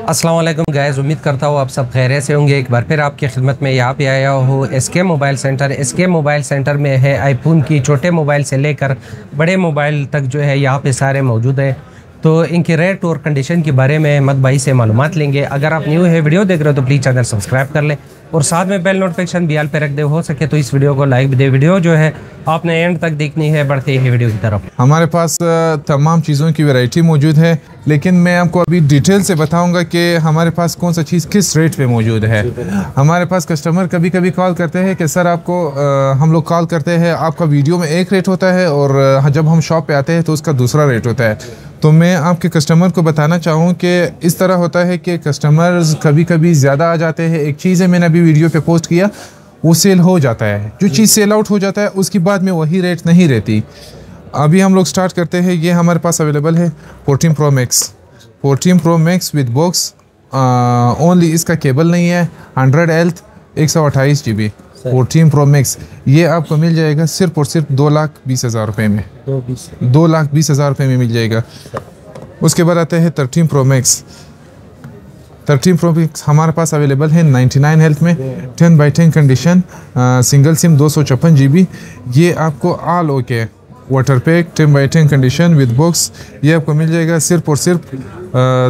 अस्सलाम वालेकुम गाइस, उम्मीद करता हूँ आप सब खैरियत से होंगे। एक बार फिर आपकी खिदमत में यहाँ पे आया हूँ SK mobile centre. SK mobile centre में है आईफोन की छोटे मोबाइल से लेकर बड़े मोबाइल तक जो है यहाँ पे सारे मौजूद हैं। तो इनके रेट और कंडीशन के बारे में अहमद भाई से मालूमात लेंगे। अगर आप न्यू है वीडियो देख रहे हो तो प्लीज़ चैनल सब्सक्राइब कर लें और साथ में बेल नोटिफिकेशन भी आल पे रख दे। हो सके तो इस वीडियो को लाइक भी दे। वीडियो जो है आपने एंड तक देखनी है। बढ़ते ही वीडियो की तरफ। हमारे पास तमाम चीज़ों की वैरायटी मौजूद है, लेकिन मैं आपको अभी डिटेल से बताऊंगा कि हमारे पास कौन सा चीज़ किस रेट पे मौजूद है। हमारे पास कस्टमर कभी कभी कॉल करते हैं कि सर आपको हम लोग कॉल करते हैं, आपका वीडियो में एक रेट होता है और जब हम शॉप पे आते हैं तो उसका दूसरा रेट होता है। तो मैं आपके कस्टमर को बताना चाहूँ कि इस तरह होता है कि कस्टमर्स कभी कभी ज़्यादा आ जाते हैं। एक चीज़ है, मैंने अभी वीडियो पे पोस्ट किया, वो सेल हो जाता है। जो चीज़ सेल आउट हो जाता है उसकी बाद में वही रेट नहीं रहती। अभी हम लोग स्टार्ट करते हैं। ये हमारे पास अवेलेबल है 14 Pro Max, 14 Pro Max with box only. इसका केबल नहीं है। 100Hz 128 GB 14 Pro Max ये आपको मिल जाएगा सिर्फ और सिर्फ 2,20,000 रुपये में। 2,20,000 रुपये में मिल जाएगा। उसके बाद आते हैं 13 Pro Max। 13 Pro Max हमारे पास अवेलेबल है 99Hz में, 10x10 condition, single SIM 256 GB। ये आपको all okay water pack 10x10 condition with box ये आपको मिल जाएगा सिर्फ और सिर्फ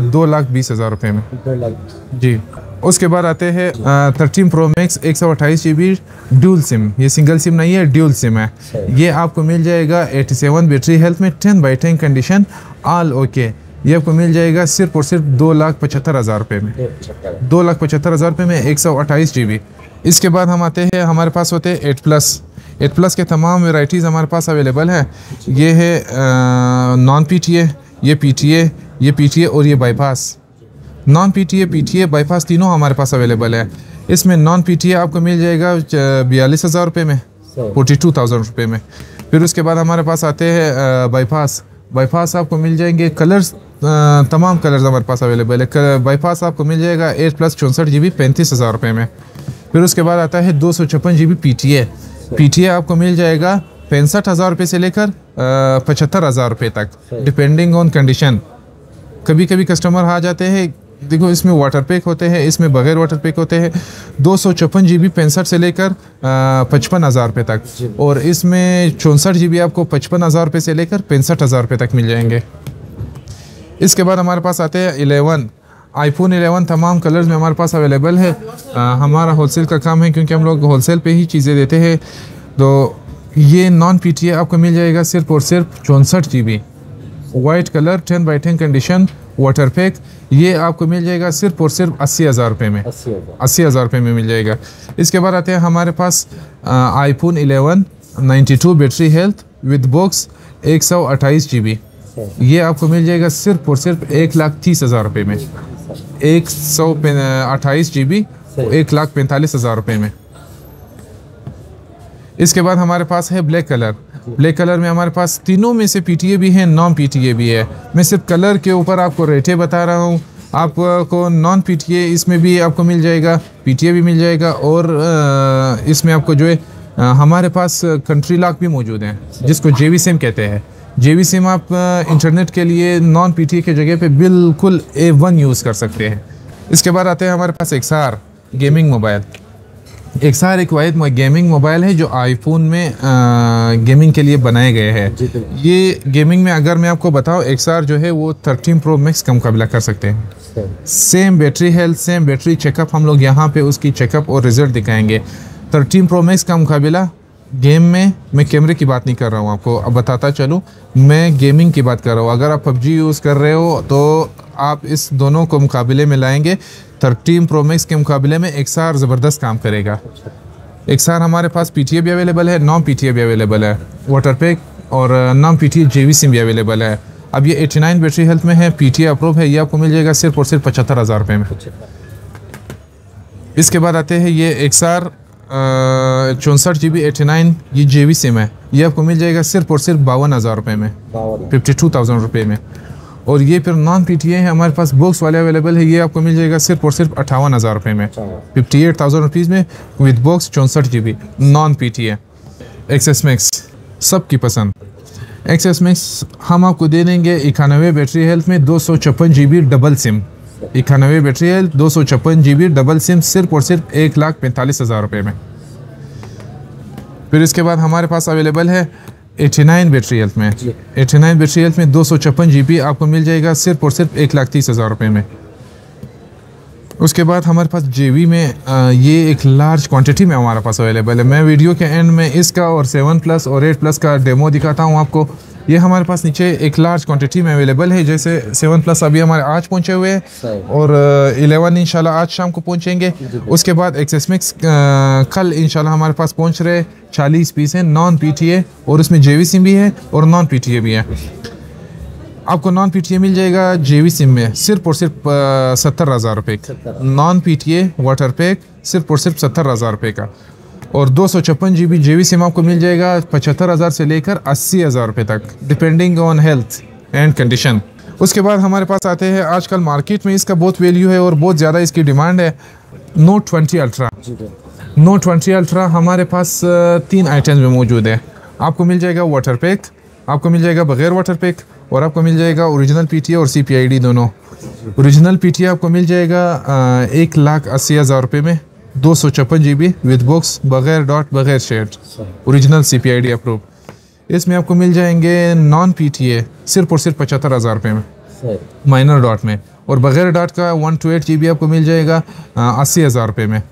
2,20,000 रुपये में जी। उसके बाद आते हैं 13 Pro Max 128 GB dual SIM. ये सिंगल सिम नहीं है, ड्यूल सिम है। ये आपको मिल जाएगा 87 बैटरी हेल्थ में, 10x10 कंडीशन, ऑल ओके। ये आपको मिल जाएगा सिर्फ और सिर्फ 2,75,000 रुपये में। 2,75,000 रुपये में 128 GB। इसके बाद हम आते हैं, हमारे पास होते हैं 8+ के तमाम वेराइटीज़ हमारे पास अवेलेबल है। ये है नॉन PTA, ये PTA, ये PTA और ये bypass. Non PTA, PTA, bypass तीनों हमारे पास अवेलेबल है। इसमें नॉन PTA आपको मिल जाएगा 42,000 रुपये में, 42,000 रुपये में। फिर उसके बाद हमारे पास आते हैं बाईपास आपको मिल जाएंगे कलर्स, तमाम कलर्स हमारे पास अवेलेबल है। बाईपास आपको मिल जाएगा 8+ 64 GB 35,000 रुपये में। फिर उसके बाद आता है 256 GB PTA आपको मिल जाएगा 65,000 रुपये से लेकर 75,000 रुपये तक, डिपेंडिंग ऑन कंडीशन। कभी कभी कस्टमर आ जाते हैं, देखो इसमें वाटर पैक होते हैं, इसमें बगैर वाटर पैक होते हैं। 256 GB 65 से लेकर 55,000 रुपये तक, और इसमें 64 GB आपको 55,000 रुपये से लेकर 65,000 रुपये तक मिल जाएंगे। इसके बाद हमारे पास आते हैं 11 iPhone 11 तमाम कलर्स में हमारे पास अवेलेबल है। हमारा होलसेल का काम है, क्योंकि हम लोग होलसेल पे ही चीज़ें देते हैं। तो ये नॉन PTA आपको मिल जाएगा सिर्फ और सिर्फ 64 GB white colour, 10x10 condition, water pack. ये आपको मिल जाएगा सिर्फ और सिर्फ 80,000 रुपये में। 80,000 रुपये में मिल जाएगा। इसके बाद आते हैं हमारे पास iPhone 11 92 battery health with box 128 GB। ये आपको मिल जाएगा सिर्फ और सिर्फ 1,30,000 रुपये में। 128 GB 1,45,000 रुपये में। इसके बाद हमारे पास है ब्लैक कलर में हमारे पास तीनों में से PTA भी है, नॉन PTA भी है। मैं सिर्फ कलर के ऊपर आपको रेटें बता रहा हूँ। आपको नॉन PTA इसमें भी आपको मिल जाएगा, PTA भी मिल जाएगा, और इसमें आपको जो है हमारे पास कंट्री लॉक भी मौजूद हैं, जिसको JV सिम कहते हैं। JV सिम आप इंटरनेट के लिए नॉन PTA के जगह पे बिल्कुल A1 यूज़ कर सकते हैं। इसके बाद आते हैं हमारे पास XR गेमिंग मोबाइल। XR एक वाहिद गेमिंग मोबाइल है जो आईफोन में गेमिंग के लिए बनाए गए हैं। ये गेमिंग में अगर मैं आपको बताऊं, XR जो है वो 13 Pro Max का मुकाबला कर सकते हैं। Same battery health, same battery checkup, हम लोग यहाँ पे उसकी चेकअप और रिजल्ट दिखाएंगे। 13 Pro Max का मुकाबला गेम में, मैं कैमरे की बात नहीं कर रहा हूँ आपको, अब बताता चलूँ, मैं गेमिंग की बात कर रहा हूँ। अगर आप PUBG यूज़ कर रहे हो तो आप इस दोनों को मुकाबले में लाएंगे। 13 Pro Max के मुकाबले में XR ज़बरदस्त काम करेगा। XR हमारे पास PTA भी अवेलेबल है, नॉन PTA भी अवेलेबल है, वाटर पैक और नॉन PTA JV सिम भी अवेलेबल है। अब ये 89 बैटरी हेल्थ में है, PTA अप्रूव है। ये आपको मिल जाएगा सिर्फ और सिर्फ 75,000 रुपये में। इसके बाद आते हैं ये XR 64 GB 89, ये JV सिम है। ये आपको मिल जाएगा सिर्फ और सिर्फ 52,000 रुपये में, 52,000 रुपये में। और ये फिर नॉन PTA है, हमारे पास बॉक्स वाले अवेलेबल है। ये आपको मिल जाएगा सिर्फ और सिर्फ 58,000 रुपये में, 58,000 रुपीज़ में with box 64 GB non PTA। XS Max सबकी पसंद। XS Max हम आपको दे देंगे 91 बैटरी हेल्थ में 256 GB डबल सिम। 91 बैटरी है, 256 GB डबल सिम, सिर्फ और सिर्फ 1,45,000 रुपये में। फिर इसके बाद हमारे पास अवेलेबल है 89 बैटरी हेल्थ में। 89 बैटरी हेल्थ में 256 GB आपको मिल जाएगा सिर्फ और सिर्फ 1,30,000 रुपये में। उसके बाद हमारे पास JV में ये एक लार्ज क्वांटिटी में हमारे पास अवेलेबल है। मैं वीडियो के एंड में इसका और 7 प्लस और 8 प्लस का डेमो दिखाता हूँ आपको। ये हमारे पास नीचे एक लार्ज क्वांटिटी में अवेलेबल है। जैसे 7 प्लस अभी हमारे आज पहुँचे हुए हैं और 11 इंशाल्लाह आज शाम को पहुँचेंगे। उसके बाद XS Max कल इंशाल्लाह हमारे पास पहुँच रहे 40 पीस हैं नॉन PTA, और उसमें JV सिम भी है और नॉन PTA भी है। आपको नॉन PTA मिल जाएगा JV सिम में सिर्फ और सिर्फ 70,000 रुपये का। नॉन PTA वाटर पैक सिर्फ और सिर्फ 70,000 रुपये का। और 256 GB JV सिम आपको मिल जाएगा 75,000 से लेकर 80,000 रुपये तक, depending on health and condition. उसके बाद हमारे पास आते हैं, आजकल मार्केट में इसका बहुत वैल्यू है और बहुत ज़्यादा इसकी डिमांड है, Note 20 Ultra। Note 20 Ultra हमारे पास 3 आइटम्स में मौजूद है। आपको मिल जाएगा वाटर पैक, आपको मिल जाएगा बगैर वाटर पैक, और आपको मिल जाएगा ओरिजिनल PTA और CPID दोनों। ओरिजिनल PTA आपको मिल जाएगा 1,80,000 रुपये में, 256 GB विद बॉक्स, बगैर डॉट, बगैर शेड, ओरिजिनल CPID अप्रूव। इसमें आपको मिल जाएंगे नॉन PTA सिर्फ और सिर्फ 75,000 रुपये में माइनर डॉट में, और बगैर डॉट का 128 GB आपको मिल जाएगा 80,000 रुपये में।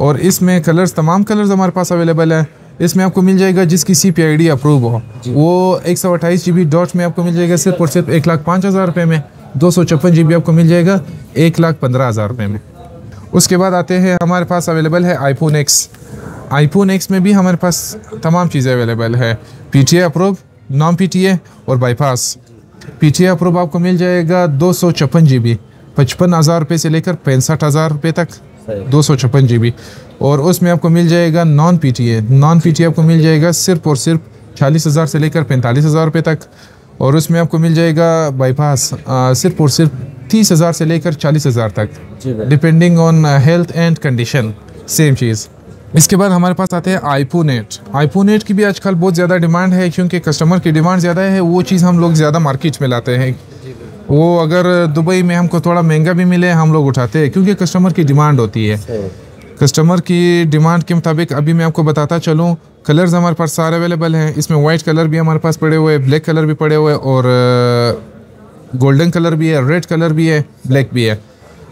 और इसमें कलर्स, तमाम कलर्स हमारे पास अवेलेबल है। इसमें आपको मिल जाएगा जिसकी CPID अप्रूव हो, वो 128 GB डॉट में आपको मिल जाएगा सिर्फ और सिर्फ 1,05,000 रुपये में। 256 GB आपको मिल जाएगा 1,15,000 रुपये में। उसके बाद आते हैं, हमारे पास अवेलेबल है iPhone X। iPhone X में भी हमारे पास तमाम चीज़ें अवेलेबल है, PTA अप्रूव, नॉन PTA और बाईपास। PTA अप्रूव आपको मिल जाएगा 256 GB 55,000 रुपये से लेकर 65,000 रुपये तक, 256 GB। और उसमें आपको मिल जाएगा नॉन PTA आपको मिल जाएगा सिर्फ और सिर्फ 40,000 से लेकर 45,000 रुपये तक, और उसमें आपको मिल जाएगा बाईपास सिर्फ और सिर्फ 30,000 से लेकर 40,000 तक, depending on health and condition, same चीज़। इसके बाद हमारे पास आते हैं iPhone 8। iPhone 8 की भी आजकल बहुत ज़्यादा डिमांड है, क्योंकि कस्टमर की डिमांड ज़्यादा है। वो चीज़ हम लोग ज़्यादा मार्केट में लाते हैं। वो अगर दुबई में हमको थोड़ा महंगा भी मिले हम लोग उठाते हैं, क्योंकि कस्टमर की डिमांड होती है। कस्टमर की डिमांड के मुताबिक अभी मैं आपको बताता चलूँ, कलर्स हमारे पास सारे अवेलेबल हैं। इसमें वाइट कलर भी हमारे पास पड़े हुए हैं, ब्लैक कलर भी पड़े हुए हैं, और गोल्डन कलर भी है, रेड कलर भी है, ब्लैक भी है।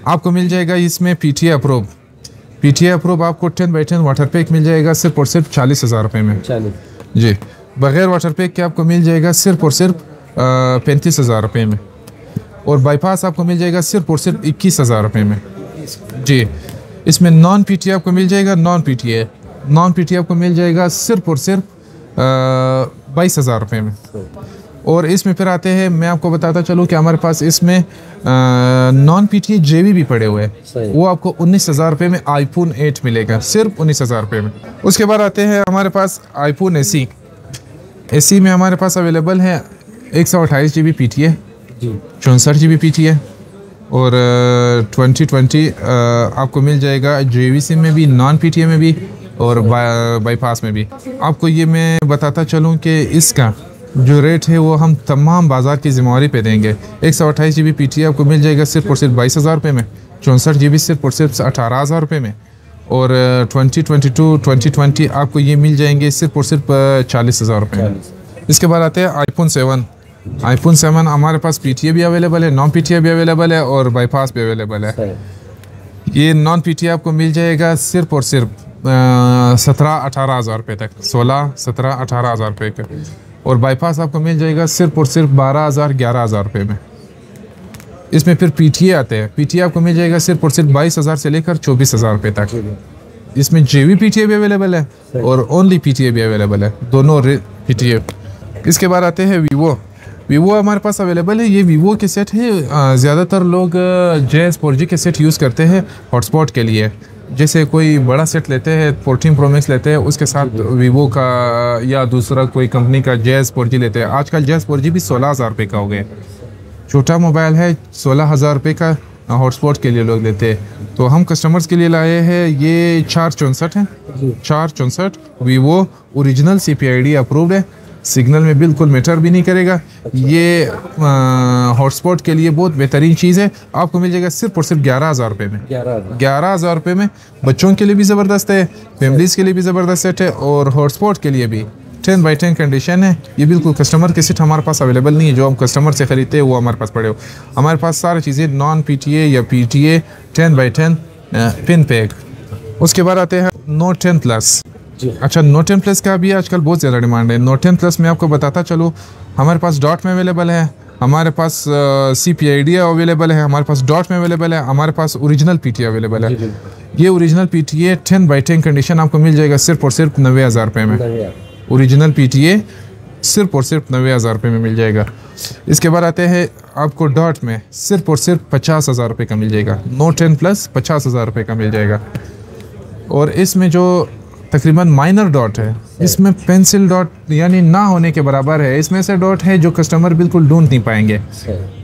आपको मिल जाएगा इसमें PTA अप्रूव। PTA अप्रूव आपको 10x10 वाटर पैक मिल जाएगा सिर्फ और सिर्फ 40,000 रुपये में जी। बगैर वाटर पैक के आपको मिल जाएगा सिर्फ और सिर्फ 35,000 रुपये में, और बाईपास आपको मिल जाएगा सिर्फ और सिर्फ 21,000 रुपये में जी। इसमें नॉन PTA आपको मिल जाएगा, नॉन PTA आपको मिल जाएगा सिर्फ और सिर्फ 22,000 रुपये में। और इसमें फिर आते हैं, मैं आपको बताता चलूँ कि हमारे पास इसमें नॉन PTA JV भी पड़े हुए हैं। वो आपको 19,000 रुपये में iPhone 8 मिलेगा, सिर्फ 19,000 रुपये में। उसके बाद आते हैं हमारे पास iPhone SE। SE में हमारे पास अवेलेबल है 128 GB PTA, 64 GB PTA, और 2020 आपको मिल जाएगा JV सिम में भी, नॉन PTA में भी, और बाईपास में भी। आपको ये मैं बताता चलूँ कि इसका जो रेट है वो हम तमाम बाज़ार की ज़िम्मेवारी पे देंगे। 128 GB PTA आपको मिल जाएगा सिर्फ और सिर्फ 22,000 रुपये में, 64 GB सिर्फ और सिर्फ 18,000 रुपये में, और 2020 आपको ये मिल जाएंगे सिर्फ और सिर्फ 40,000 रुपये में। इसके बाद आते हैं iPhone 7। iPhone 7 हमारे पास PTA भी अवेलेबल है, नॉन PTA भी अवेलेबल है, और बाईपास भी अवेलेबल है। ये नॉन PTA आपको मिल जाएगा सिर्फ और सिर्फ 17-18,000 रुपये तक, 16-17-18,000 रुपये का, और बाईपास आपको मिल जाएगा सिर्फ और सिर्फ 12,000-11,000 रुपये में। इसमें फिर PTA आते हैं। PTA आपको मिल जाएगा सिर्फ और सिर्फ 22,000 से लेकर 24,000 रुपये तक। इसमें JV PTA भी अवेलेबल है और ओनली PTA भी अवेलेबल है, दोनों PTA। इसके बाद आते हैं वीवो हमारे पास अवेलेबल है। ये वीवो के सेट है, ज़्यादातर लोग JS 4G के सेट यूज़ करते हैं हॉटस्पॉट के लिए। जैसे कोई बड़ा सेट लेते हैं, 14 Pro Max लेते हैं, उसके साथ वीवो का या दूसरा कोई कंपनी का JS 4G लेते हैं। आजकल JS 4G भी 16,000 रुपये का हो गया। छोटा मोबाइल है, 16,000 रुपये का हॉटस्पॉट के लिए लोग लेते हैं। तो हम कस्टमर्स के लिए लाए हैं ये 464 है, 464 वीवो ओरिजिनल CPID अप्रूव्ड है। सिग्नल में बिल्कुल मैटर भी नहीं करेगा। ये हॉटस्पॉट के लिए बहुत बेहतरीन चीज़ है। आपको मिल जाएगा सिर्फ और सिर्फ 11,000 रुपये में। 11,000 रुपये में बच्चों के लिए भी ज़बरदस्त है, फैमिलीज़ के लिए भी ज़बरदस्त सेट है और हॉटस्पॉट के लिए भी 10x10 कंडीशन है। ये बिल्कुल कस्टमर के सेट हमारे पास अवेलेबल नहीं है, जो हम कस्टमर से ख़रीदते हैं वो हमारे पास पड़े हो। हमारे पास सारी चीज़ें नॉन PTA या PTA 10x10 पिन पैक। उसके बाद आते हैं नोट 10 प्लस। अच्छा, नोट 10 प्लस का भी आजकल बहुत ज़्यादा डिमांड है। नोट 10 प्लस में आपको बताता चलो, हमारे पास डॉट में अवेलेबल है, हमारे पास CPID अवेलेबल है, हमारे पास डॉट में अवेलेबल है, हमारे पास ओरिजिनल PTA अवेलेबल है। ये ओरिजिनल PTA 10x10 कंडीशन आपको मिल जाएगा सिर्फ और सिर्फ 90,000 रुपये में। ओरिजिनल PTA सिर्फ और सिर्फ 90,000 रुपये में मिल जाएगा। इसके बाद आते हैं आपको डॉट में सिर्फ और सिर्फ 50,000 रुपये का मिल जाएगा। नोट 10 प्लस 50,000 रुपये का मिल जाएगा। और इसमें जो तकरीबन माइनर डॉट है, इसमें पेंसिल डॉट यानी ना होने के बराबर है। इसमें से डॉट है जो कस्टमर बिल्कुल ढूंढ नहीं पाएंगे।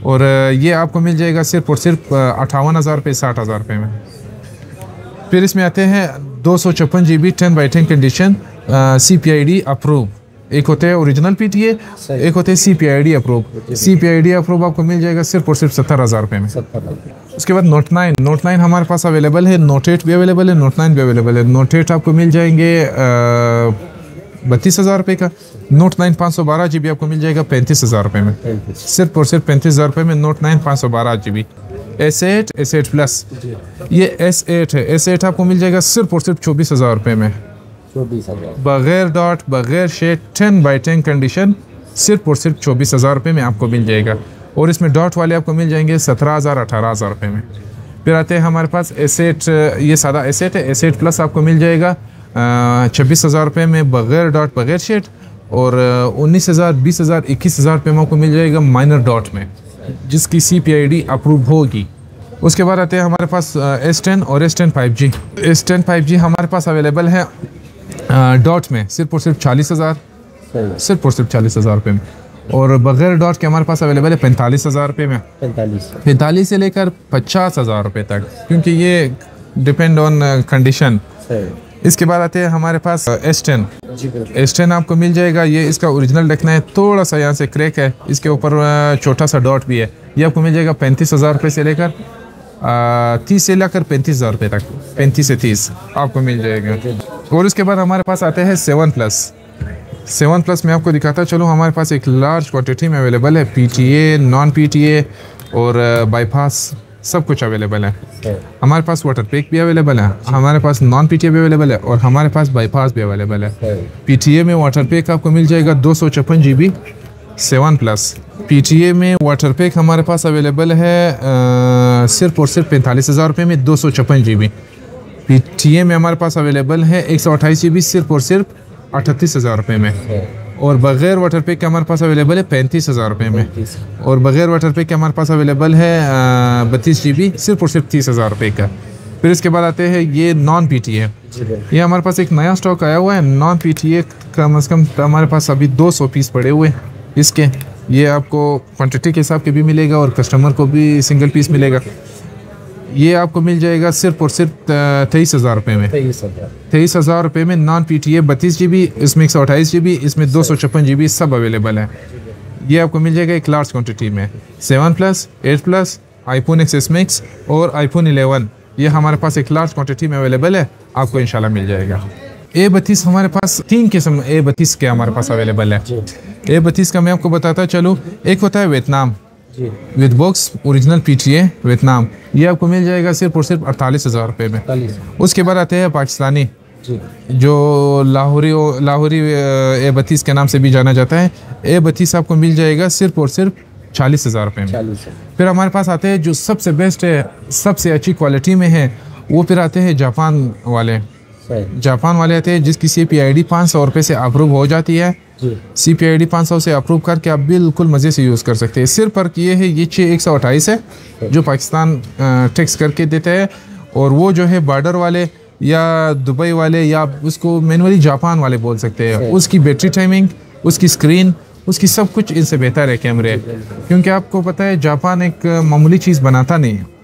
और ये आपको मिल जाएगा सिर्फ और सिर्फ 58,000 रुपये 60,000 रुपये में। फिर इसमें आते हैं 256 GB 10x10 condition CPID approve. एक होते हैं ओरिजिनल PTA, एक होते हैं CPID अप्रूव। CPID अप्रूव आपको मिल जाएगा सिर्फ और सिर्फ 70,000 रुपये में। उसके बाद नोट 9 हमारे पास अवेलेबल है, नोट 8 भी अवेलेबल है, नोट 9 भी अवेलेबल है। नोट 8 आपको मिल जाएंगे 32,000 रुपये का। नोट 9 512 GB आपको मिल जाएगा 35,000 रुपये में। सिर्फ और सिर्फ 35,000 रुपये में नोट 9 512 GB। S8 प्लस, ये S8 है। S8 आपको मिल जाएगा सिर्फ और सिर्फ 24,000 रुपये में, बगैर डॉट बगैर शेड 10x10 कंडीशन सिर्फ और सिर्फ 24,000 रुपये में आपको मिल जाएगा। और इसमें डॉट वाले आपको मिल जाएंगे 17,000 18,000 रुपये में। फिर आते हैं हमारे पास S8, ये सादा S8 है। S8 प्लस आपको मिल जाएगा 26,000 रुपये में बगैर डॉट बगैर शेड। और 19,000 20,000 21,000 रुपये में आपको मिल जाएगा माइनर डॉट में, जिसकी CPID अप्रूव होगी। उसके बाद आते हैं हमारे पास S10 और S10 5G। S10 5G हमारे पास अवेलेबल है डॉट में सिर्फ और सिर्फ 40,000, सिर्फ और सिर्फ 40,000 रुपये में। और बगैर डॉट के हमारे पास अवेलेबल है 45,000 रुपये में। 45 से लेकर 50,000 रुपये तक, क्योंकि ये डिपेंड ऑन कंडीशन। इसके बाद आते हैं हमारे पास S10। S10 आपको मिल जाएगा, ये इसका ओरिजिनल देखना है, थोड़ा सा यहाँ से क्रैक है, इसके ऊपर छोटा सा डॉट भी है। ये आपको मिल जाएगा 35,000 रुपये से लेकर 30 से लेकर 35,000 रुपये तक, 35 से 30 आपको मिल जाएगा। और उसके बाद हमारे पास आते हैं 7 प्लस। 7 प्लस में आपको दिखाता चलो, हमारे पास एक लार्ज क्वांटिटी में अवेलेबल है। PTA नॉन PTA और बाईपास सब कुछ अवेलेबल है। हमारे पास वाटर पैक भी अवेलेबल है, हमारे पास नॉन PTA भी अवेलेबल है और हमारे पास बाईपास भी अवेलेबल है। PTA में वाटर पैक आपको मिल जाएगा 256 GB 7 प्लस। PTA में वाटर पैक हमारे पास अवेलेबल है सिर्फ और सिर्फ 45,000 रुपये में 256 GB। PTA में हमारे पास अवेलेबल है 128 GB सिर्फ और सिर्फ 38,000 रुपये में। और बगैर वाटर पैक के हमारे पास अवेलेबल है 35,000 रुपये में। और बगैर वाटर पैक के हमारे पास अवेलेबल है 32 GB सिर्फ और सिर्फ 30,000 रुपये का। फिर इसके बाद आते हैं ये नॉन PTA। ये हमारे पास एक नया स्टॉक आया हुआ है नॉन PTA, कम से कम हमारे पास अभी 200 पीस पड़े हुए इसके। ये आपको क्वांटिटी के हिसाब के भी मिलेगा और कस्टमर को भी सिंगल पीस मिलेगा। ये आपको मिल जाएगा सिर्फ और सिर्फ 23,000 रुपये में। 23,000 रुपये में नॉन PTA 32 GB, इसमें 128 GB, इसमें 256 GB सब अवेलेबल है। ये आपको मिल जाएगा एक लार्ज क्वांटिटी में। 7 plus 8 plus iPhone XS Max और iPhone 11 ये हमारे पास एक लार्ज क्वांटिटी में अवेलेबल है, आपको इंशाल्लाह मिल जाएगा। A32 हमारे पास 3 किस्म A32 के हमारे पास अवेलेबल है। A32 का मैं आपको बताता चलूँ, एक होता है Vietnam with box original PTA Vietnam, ये आपको मिल जाएगा सिर्फ और सिर्फ 48,000 रुपये में। उसके बाद आते हैं पाकिस्तानी जो लाहौरी A32 के नाम से भी जाना जाता है। A32 आपको मिल जाएगा सिर्फ और सिर्फ 40,000 रुपये में। फिर हमारे पास आते हैं जो सबसे बेस्ट है, सबसे अच्छी क्वालिटी में है, वो फिर आते हैं जापान वाले। जापान वाले आते हैं जिसकी CPID 500 रुपये से अप्रूव हो जाती है। CPID 500 से अप्रूव करके आप बिल्कुल मज़े से यूज़ कर सकते हैं। सिर्फ फर्क ये है, ये 128 है जो पाकिस्तान टैक्स करके देता है, और वो जो है बॉर्डर वाले या दुबई वाले या उसको मैनुअली जापान वाले बोल सकते हैं, उसकी बैटरी टाइमिंग, उसकी स्क्रीन, उसकी सब कुछ इनसे बेहतर है कैमरे। क्योंकि आपको पता है जापान एक मामूली चीज़ बनाता नहीं है।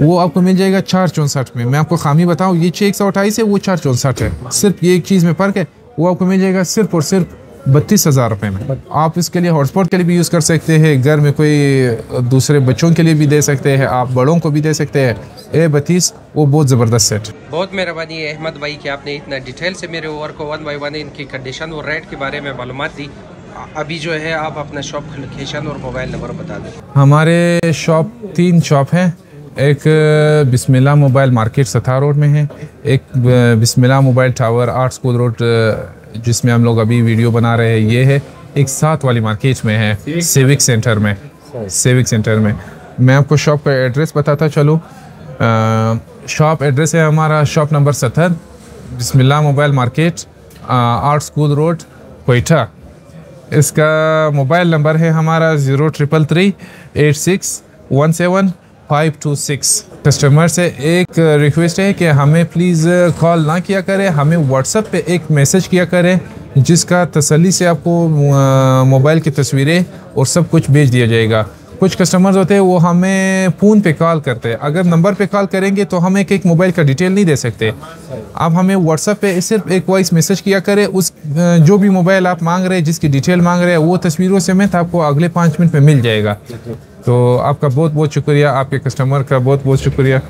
वो आपको मिल जाएगा 464 में। मैं आपको खामी बताऊँ, ये 128 है, वो 464 है। सिर्फ ये एक चीज़ में फ़र्क है, वो आपको मिल जाएगा सिर्फ और सिर्फ 32,000 रुपये में। आप इसके लिए हॉटस्पॉट के लिए भी यूज़ कर सकते हैं, घर में कोई दूसरे बच्चों के लिए भी दे सकते हैं, आप बड़ों को भी दे सकते हैं। A32 वो बहुत ज़बरदस्त सेट। बहुत मेहरबानी है अहमद भाई कि आपने इतना डिटेल से मेरे ओवर को 1 बाय 1 इनकी कंडीशन और रेट के बारे में मालूमात दी। अभी जो है आप अपना शॉप का लोकेशन और मोबाइल नंबर बता दें। हमारे शॉप 3 शॉप हैं। एक Bismillah mobile market Sathar road में है, एक Bismillah mobile tower art school road जिसमें हम लोग अभी वीडियो बना रहे हैं ये है, एक साथ वाली मार्केट में है सिविक सेंटर में। मैं आपको शॉप का एड्रेस बताता चलूँ। शॉप एड्रेस है हमारा shop number 70 Bismillah mobile market art school road Quetta. इसका मोबाइल नंबर है हमारा 0336171526। कस्टमर से एक रिक्वेस्ट है कि हमें प्लीज़ कॉल ना किया करें, हमें व्हाट्सएप पे एक मैसेज किया करें जिसका तसल्ली से आपको मोबाइल की तस्वीरें और सब कुछ भेज दिया जाएगा। कुछ कस्टमर्स होते हैं वो हमें फ़ोन पे कॉल करते हैं, अगर नंबर पे कॉल करेंगे तो हम एक मोबाइल का डिटेल नहीं दे सकते। आप हमें व्हाट्सएप पे सिर्फ एक वॉइस मैसेज किया करें, उस जो भी मोबाइल आप मांग रहे हैं, जिसकी डिटेल मांग रहे हैं, वो तस्वीरों समेत आपको अगले 5 मिनट में मिल जाएगा। तो आपका बहुत बहुत शुक्रिया, आपके कस्टमर का बहुत बहुत शुक्रिया।